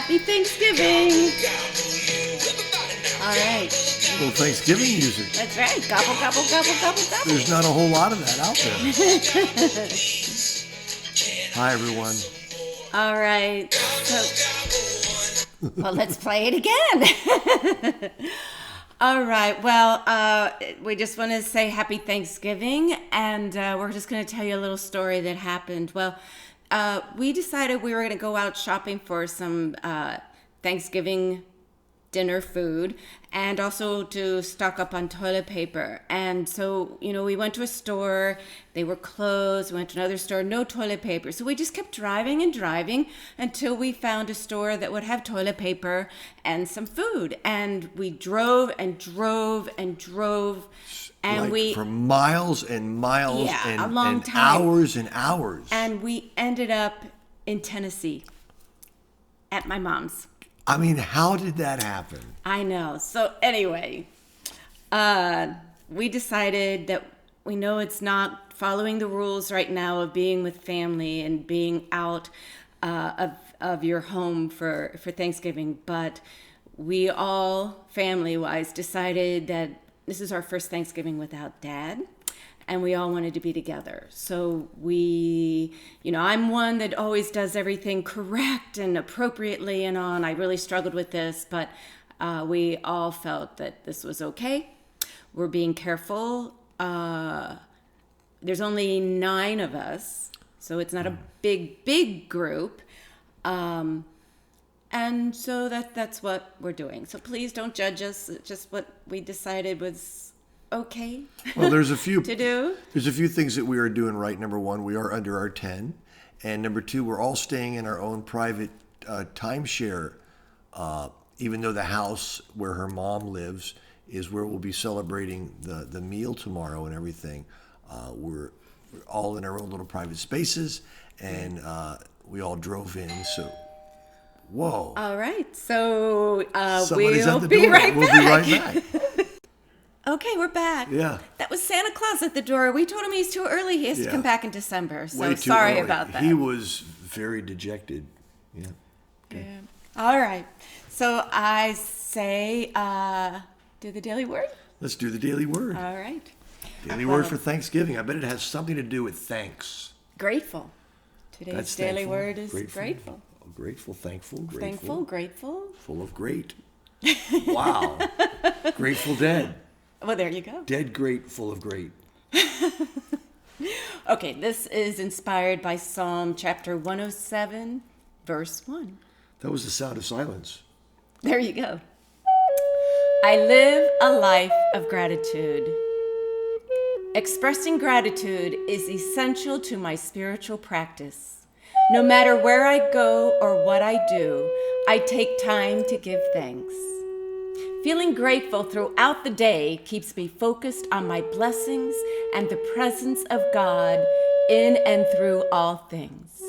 Happy Thanksgiving. All right. A little Thanksgiving music. That's right. Gobble, gobble, gobble, gobble, gobble. There's not a whole lot of that out there. Hi, everyone. All right. So, well, let's play it again. All right. Well, we just want to say happy Thanksgiving, and we're just going to tell you a little story that happened. Well, we decided we were going to go out shopping for some Thanksgiving dinner food and also to stock up on toilet paper. And so, we went to a store, they were closed. We went to another store, no toilet paper. So we just kept driving and driving until we found a store that would have toilet paper and some food. And we drove and drove and drove. And like for miles and miles a long and time. Hours and hours. And we ended up in Tennessee at my mom's. I mean, how did that happen? I know. So anyway, we decided that we know it's not following the rules right now of being with family and being out of your home for Thanksgiving, but we all, family-wise, decided that this is our first Thanksgiving without Dad. And we all wanted to be together. So we, I'm one that always does everything correct and appropriately and on. I really struggled with this, but we all felt that this was okay. We're being careful. There's only 9 of us, so it's not a big group. And so that's what we're doing. So please don't judge us. It's just what we decided was okay. Well, there's a few to do. There's a few things that we are doing right. Number one, we are under our 10, and number two, we're all staying in our own private timeshare. Even though the house where her mom lives is where we'll be celebrating the meal tomorrow and everything, we're all in our own little private spaces, and we all drove in. So, whoa! All right, so we'll be right back. We'll be right back. Okay, we're back. Yeah. That was Santa Claus at the door. We told him he's too early. He has to come back in December. So Way too sorry early. about that. He was very dejected. Yeah. Okay. Yeah. All right. So I say, do the daily word? Let's do the daily word. All right. Daily word for Thanksgiving. I bet it has something to do with thanks. Grateful. Today's That's daily thankful. word is grateful. Grateful, thankful, grateful. Thankful, grateful. Full of great. Wow. Grateful Dead. Well, there you go. Dead great, full of great. Okay, this is inspired by Psalm chapter 107, verse 1. That was the sound of silence. There you go. I live a life of gratitude. Expressing gratitude is essential to my spiritual practice. No matter where I go or what I do, I take time to give thanks. Feeling grateful throughout the day keeps me focused on my blessings and the presence of God in and through all things.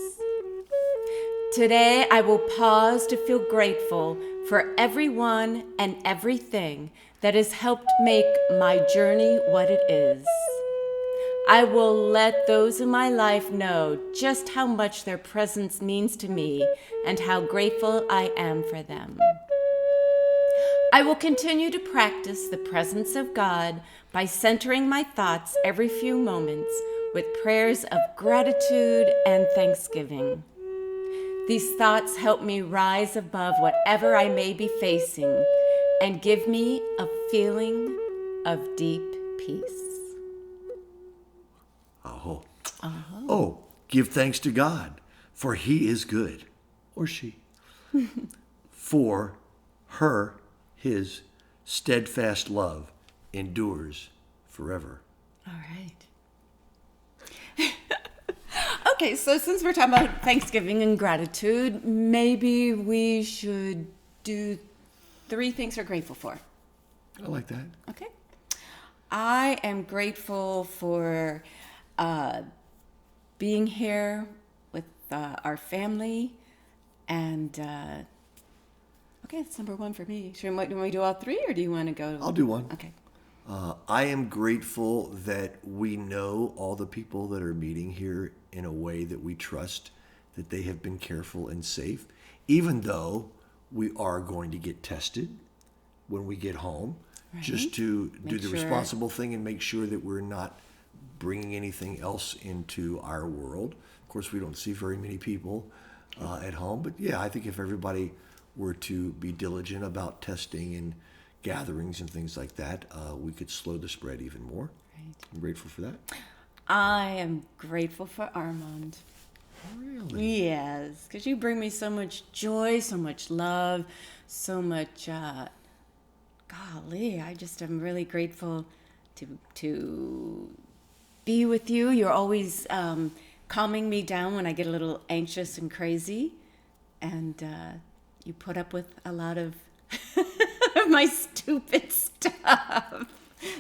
Today, I will pause to feel grateful for everyone and everything that has helped make my journey what it is. I will let those in my life know just how much their presence means to me and how grateful I am for them. I will continue to practice the presence of God by centering my thoughts every few moments with prayers of gratitude and thanksgiving. These thoughts help me rise above whatever I may be facing and give me a feeling of deep peace. Oh, give thanks to God, for He is good, or she. For her, His steadfast love endures forever. All right. Okay, so since we're talking about Thanksgiving and gratitude, maybe we should do 3 things we're grateful for. I like that. Okay. I am grateful for being here with our family, and okay, that's number 1 for me. Do we do all 3, or do you want to go? I'll do 1. Okay. I am grateful that we know all the people that are meeting here in a way that we trust that they have been careful and safe, even though we are going to get tested when we get home, just to do Make the sure. responsible thing and make sure that we're not bringing anything else into our world. Of course, we don't see very many people at home, but yeah, I think if everybody were to be diligent about testing and gatherings and things like that, we could slow the spread even more. Right. I'm grateful for that. I am grateful for Armand. Really? Yes, because you bring me so much joy, so much love, so much. Golly, I just am really grateful to be with you. You're always calming me down when I get a little anxious and crazy, and you put up with a lot of my stupid stuff.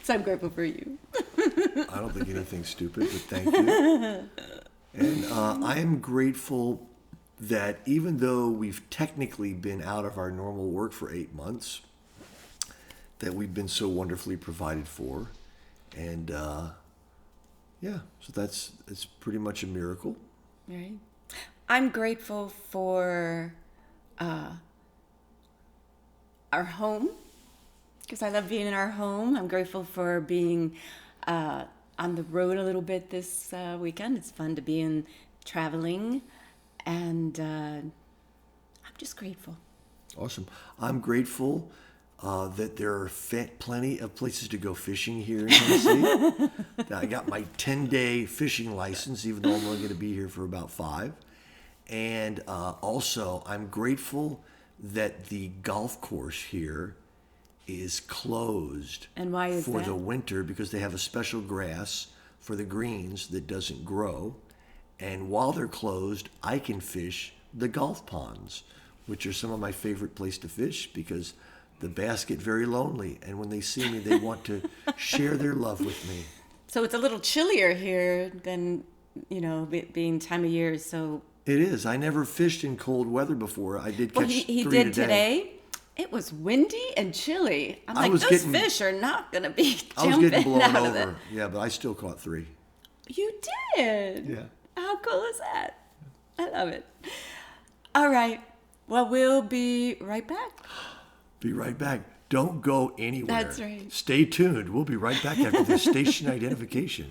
So I'm grateful for you. I don't think anything's stupid, but thank you. And I am grateful that even though we've technically been out of our normal work for 8 months, that we've been so wonderfully provided for. And yeah, so it's pretty much a miracle. Right. I'm grateful for our home, because I love being in our home. I'm grateful for being on the road a little bit this weekend. It's fun to be in traveling, and I'm just grateful. Awesome. I'm grateful that there are plenty of places to go fishing here in Tennessee. I got my 10-day fishing license, even though I'm only going to be here for about 5. And also, I'm grateful that the golf course here is closed And why is for that? the winter, because they have a special grass for the greens that doesn't grow. And while they're closed, I can fish the golf ponds, which are some of my favorite place to fish, because the bass get very lonely, and when they see me, they want to share their love with me. So it's a little chillier here than, being time of year. So It is. I never fished in cold weather before. I did catch he 3 did today. It was windy and chilly. I'm like, those fish are not going to be I was jumping getting blown out of it. over. Yeah, but I still caught 3. You did? Yeah. How cool is that? I love it. All right. Well, we'll be right back. Be right back. Don't go anywhere. That's right. Stay tuned. We'll be right back after this station identification.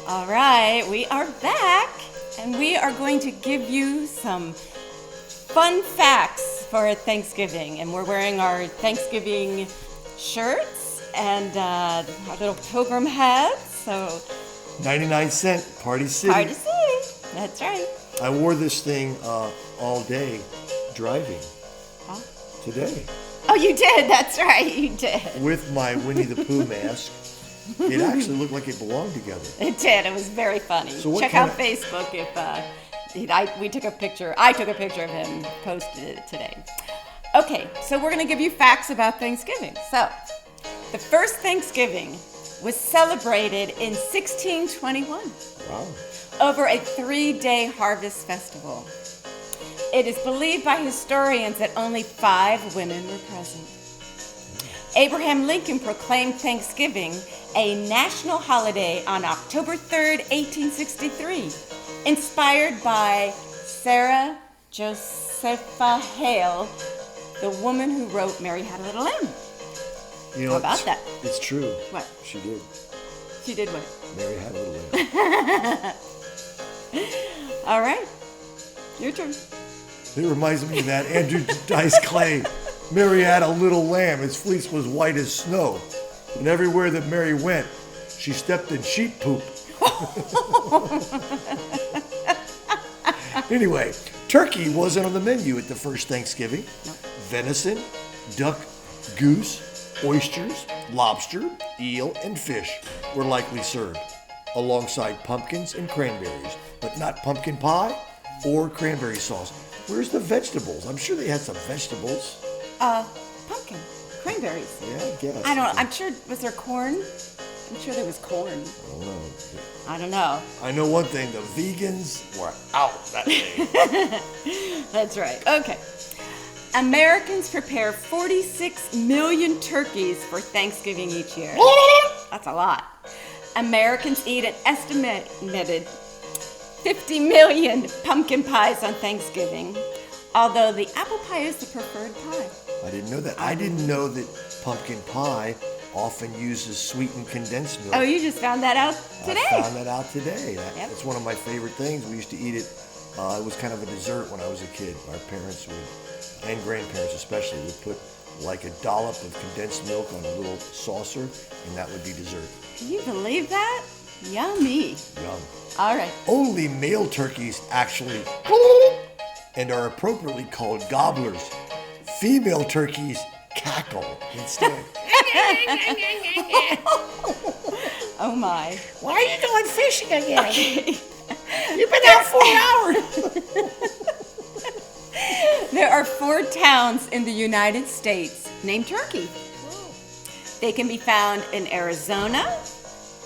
All right, we are back, and we are going to give you some fun facts for Thanksgiving. And we're wearing our Thanksgiving shirts and our little pilgrim hats. So 99-cent Party City. Party City. That's right. I wore this thing all day driving Huh? today Oh, you did. That's right. You did. with my Winnie the Pooh mask. It actually looked like it belonged together. It did. It was very funny. So what Check kind out of- Facebook if we took a picture. I took a picture of him, posted it today. Okay, so we're going to give you facts about Thanksgiving. So, the first Thanksgiving was celebrated in 1621 Wow. over a 3-day harvest festival. It is believed by historians that only 5 women were present. Abraham Lincoln proclaimed Thanksgiving a national holiday on October 3rd, 1863, inspired by Sarah Josepha Hale, the woman who wrote Mary Had a Little Lamb. You know, How about that? It's true. What? She did. She did what? Mary Had a Little Lamb. All right. Your turn. It reminds me of that Andrew Dice Clay. Mary had a little lamb. Its fleece was white as snow. And everywhere that Mary went, she stepped in sheep poop. Anyway, turkey wasn't on the menu at the first Thanksgiving. Nope. Venison, duck, goose, oysters, lobster, eel, and fish were likely served, alongside pumpkins and cranberries, but not pumpkin pie or cranberry sauce. Where's the vegetables? I'm sure they had some vegetables. Pumpkin. Cranberries. Yeah, I guess. I don't know. I'm sure, was there corn? I'm sure there was corn. I don't know. I don't know. I know one thing, the vegans were out that day. That's right. Okay. Americans prepare 46 million turkeys for Thanksgiving each year. That's a lot. Americans eat an estimated 50 million pumpkin pies on Thanksgiving, although the apple pie is the preferred pie. I didn't know that. I didn't know that pumpkin pie often uses sweetened condensed milk. Oh, you just found that out today? I found that out today. Yep. It's one of my favorite things. We used to eat it. It was kind of a dessert when I was a kid. Our parents would, and grandparents especially, would put like a dollop of condensed milk on a little saucer, and that would be dessert. Can you believe that? Yummy. Yum. All right. Only male turkeys actually and are appropriately called gobblers. Female turkeys cackle instead. Oh my. Why are you going fishing again? Okay. You've been out 4 hours. There are 4 towns in the United States named Turkey. They can be found in Arizona,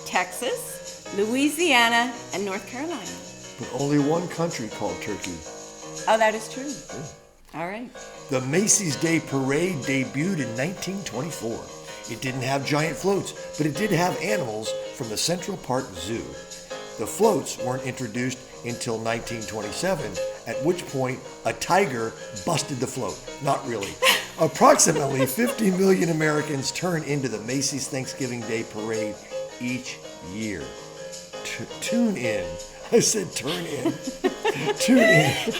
Texas, Louisiana, and North Carolina. But only one country called Turkey. Oh, that is true. All right. The Macy's Day Parade debuted in 1924. It didn't have giant floats, but it did have animals from the Central Park Zoo. The floats weren't introduced until 1927, at which point a tiger busted the float. Not really. Approximately 50 million Americans turn into the Macy's Thanksgiving Day Parade each year. Tune in. I said turn in. Tune in.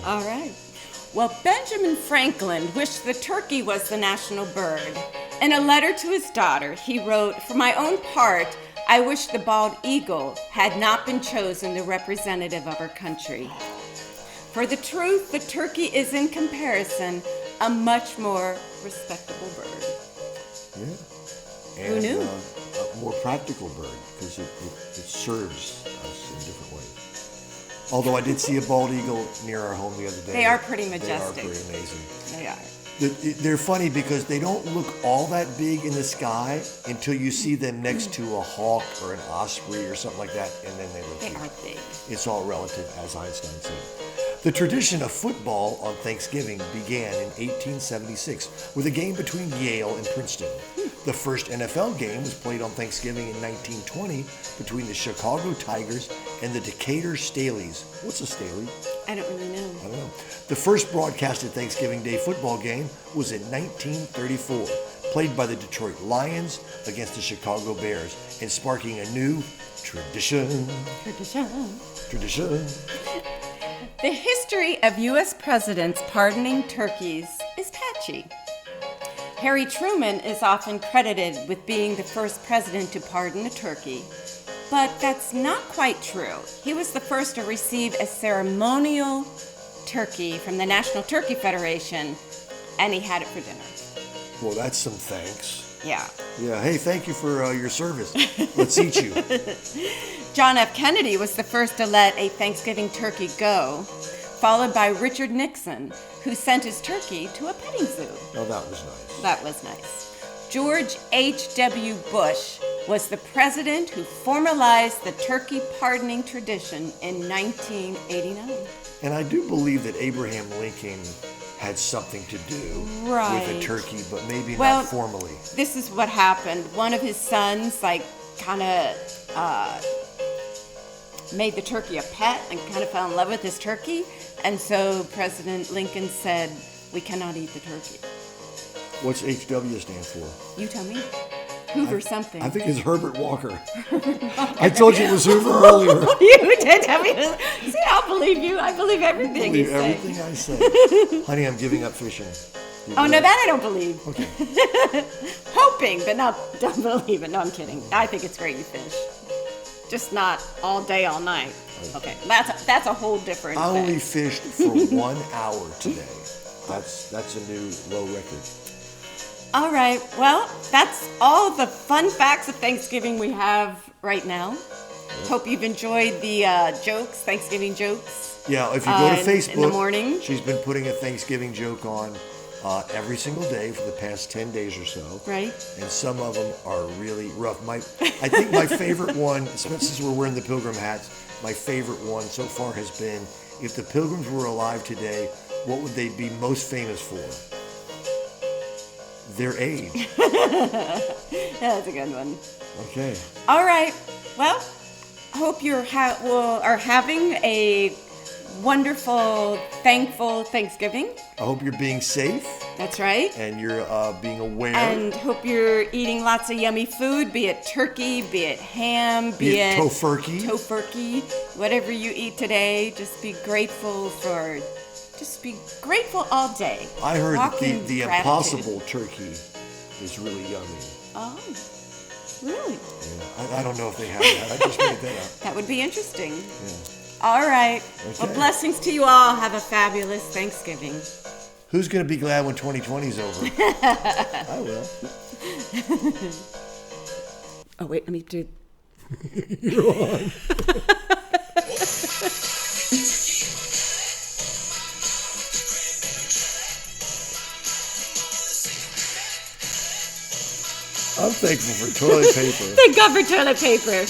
All right. Well, Benjamin Franklin wished the turkey was the national bird. In a letter to his daughter, he wrote, "For my own part, I wish the bald eagle had not been chosen the representative of our country. For the truth, the turkey is in comparison a much more respectable bird." Yeah. Who And, knew? A more practical bird, because it serves us in different ways. Although I did see a bald eagle near our home the other day. They are pretty They majestic. are pretty amazing. They are. They're funny because they don't look all that big in the sky until you see them next to a hawk or an osprey or something like that, and then they look They huge. are big. It's all relative, as Einstein said. The tradition of football on Thanksgiving began in 1876 with a game between Yale and Princeton. The first NFL game was played on Thanksgiving in 1920 between the Chicago Tigers and the Decatur Staleys. What's a Staley? I don't really know. I don't know. The first broadcasted Thanksgiving Day football game was in 1934, played by the Detroit Lions against the Chicago Bears, and sparking a new tradition. Tradition. The history of U.S. presidents pardoning turkeys is patchy. Harry Truman is often credited with being the first president to pardon a turkey, but that's not quite true. He was the first to receive a ceremonial turkey from the National Turkey Federation, and he had it for dinner. Well, that's some thanks. Yeah. Yeah, hey, thank you for your service. Let's eat you. John F. Kennedy was the first to let a Thanksgiving turkey go, followed by Richard Nixon, who sent his turkey to a petting zoo. Oh, that was nice. That was nice. George H.W. Bush was the president who formalized the turkey pardoning tradition in 1989. And I do believe that Abraham Lincoln had something to do with Right. a turkey, but maybe Well, not formally. This is what happened. One of his sons, kind of made the turkey a pet and kind of fell in love with his turkey. And so President Lincoln said, "We cannot eat the turkey." What's HW stand for? You tell me. Hoover something. I think it's Herbert Walker. I told you it was Hoover earlier. You did tell me. See, I'll believe you. I believe everything you Believe say. everything I say. Honey, I'm giving up fishing. You Oh, no, believe? that I don't believe. Okay. Hoping, but don't believe it. No, I'm kidding. I think it's great you fish. Just not all day, all night. Okay, that's a whole different I thing. only fished for 1 hour today. That's a new low record. All right, well, that's all the fun facts of Thanksgiving we have right now. Hope you've enjoyed the jokes, Thanksgiving jokes. Yeah, if you go to Facebook, in the morning. she's been putting a Thanksgiving joke on every single day for the past 10 days or so. Right. And some of them are really rough. I think my favorite one, since we're wearing the pilgrim hats, my favorite one so far has been, if the pilgrims were alive today, what would they be most famous for? their age. That's a good one. Okay. All right. Well, I hope you're are having a wonderful, thankful Thanksgiving. I hope you're being safe That's right. and you're being aware. And hope you're eating lots of yummy food, be it turkey, be it ham, be it tofurkey, whatever you eat today. Just be grateful all day. I heard Walk that in the gratitude. Impossible turkey is really yummy. Oh, really? Yeah, I don't know if they have that. I just made that up. That would be interesting. Yeah. All right. Okay. Well, blessings to you all. Have a fabulous Thanksgiving. Who's going to be glad when 2020 is over? I will. Oh, wait, let me do... You're on. I'm thankful for toilet paper. Thank God for toilet paper.